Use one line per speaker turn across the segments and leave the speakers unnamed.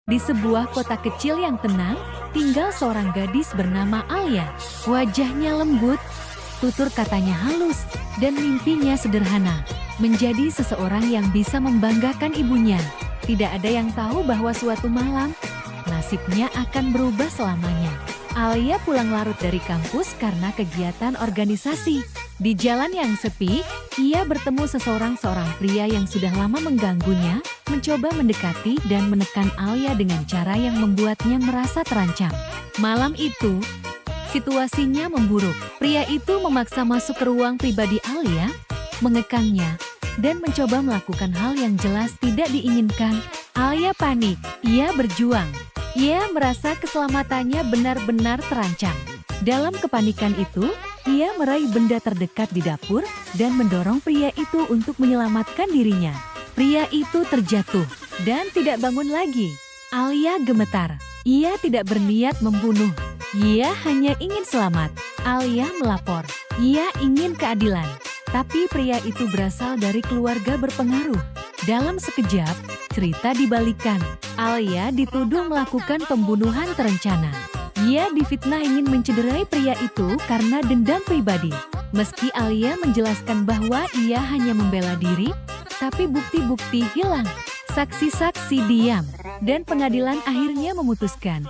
Di sebuah kota kecil yang tenang, tinggal seorang gadis bernama Alia. Wajahnya lembut, tutur katanya halus, dan mimpinya sederhana. Menjadi seseorang yang bisa membanggakan ibunya. Tidak ada yang tahu bahwa suatu malam, nasibnya akan berubah selamanya. Alia pulang larut dari kampus karena kegiatan organisasi. Di jalan yang sepi, ia bertemu seorang pria yang sudah lama mengganggunya, mencoba mendekati dan menekan Alia dengan cara yang membuatnya merasa terancam. Malam itu, situasinya memburuk. Pria itu memaksa masuk ke ruang pribadi Alia, mengekangnya, dan mencoba melakukan hal yang jelas tidak diinginkan. Alia panik, ia berjuang. Ia merasa keselamatannya benar-benar terancam. Dalam kepanikan itu, ia meraih benda terdekat di dapur dan mendorong pria itu untuk menyelamatkan dirinya. Pria itu terjatuh dan tidak bangun lagi. Alia gemetar. Ia tidak berniat membunuh. Ia hanya ingin selamat. Alia melapor. Ia ingin keadilan. Tapi pria itu berasal dari keluarga berpengaruh. Dalam sekejap, cerita dibalikan. Alia dituduh melakukan pembunuhan terencana. Ia difitnah ingin mencederai pria itu karena dendam pribadi. Meski Alia menjelaskan bahwa ia hanya membela diri, tapi bukti-bukti hilang. Saksi-saksi diam, dan pengadilan akhirnya memutuskan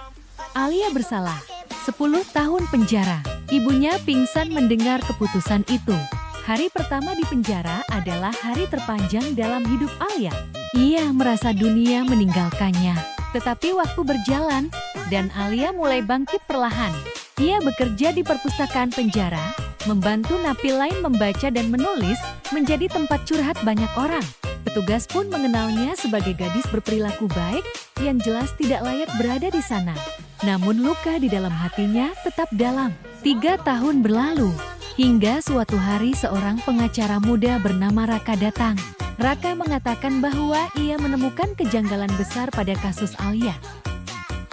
Alia bersalah. 10 tahun penjara. Ibunya pingsan mendengar keputusan itu. Hari pertama di penjara adalah hari terpanjang dalam hidup Alia. Ia merasa dunia meninggalkannya. Tetapi waktu berjalan, dan Alia mulai bangkit perlahan. Ia bekerja di perpustakaan penjara, membantu napi lain membaca dan menulis, menjadi tempat curhat banyak orang. Petugas pun mengenalnya sebagai gadis berperilaku baik, yang jelas tidak layak berada di sana. Namun luka di dalam hatinya tetap dalam. 3 tahun berlalu. Hingga suatu hari seorang pengacara muda bernama Raka datang. Raka mengatakan bahwa ia menemukan kejanggalan besar pada kasus Alia.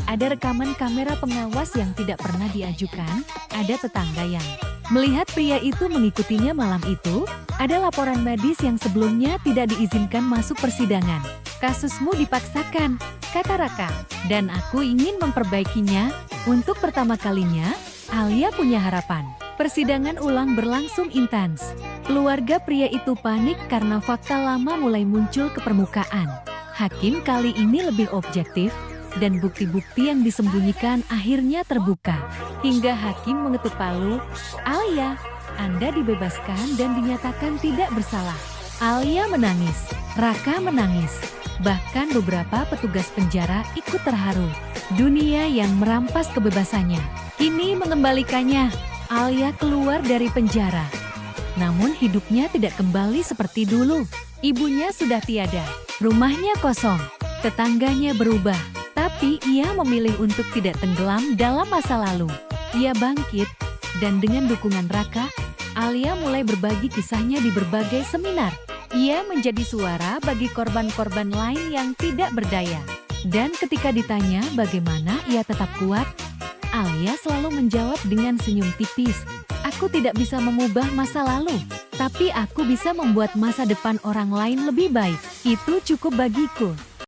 Ada rekaman kamera pengawas yang tidak pernah diajukan, ada tetangga yang melihat pria itu mengikutinya malam itu, ada laporan medis yang sebelumnya tidak diizinkan masuk persidangan. Kasusmu dipaksakan, kata Raka, dan aku ingin memperbaikinya. Untuk pertama kalinya, Alia punya harapan. Persidangan ulang berlangsung intens. Keluarga pria itu panik karena fakta lama mulai muncul ke permukaan. Hakim kali ini lebih objektif, dan bukti-bukti yang disembunyikan akhirnya terbuka. Hingga hakim mengetuk palu, Alia, Anda dibebaskan dan dinyatakan tidak bersalah. Alia menangis, Raka menangis. Bahkan beberapa petugas penjara ikut terharu. Dunia yang merampas kebebasannya, kini mengembalikannya. Alia keluar dari penjara. Namun hidupnya tidak kembali seperti dulu. Ibunya sudah tiada, rumahnya kosong, tetangganya berubah. Tapi ia memilih untuk tidak tenggelam dalam masa lalu. Ia bangkit, dan dengan dukungan Raka, Alia mulai berbagi kisahnya di berbagai seminar. Ia menjadi suara bagi korban-korban lain yang tidak berdaya. Dan ketika ditanya bagaimana ia tetap kuat, Alia selalu menjawab dengan senyum tipis, "Aku tidak bisa mengubah masa lalu, tapi aku bisa membuat masa depan orang lain lebih baik. Itu cukup bagiku."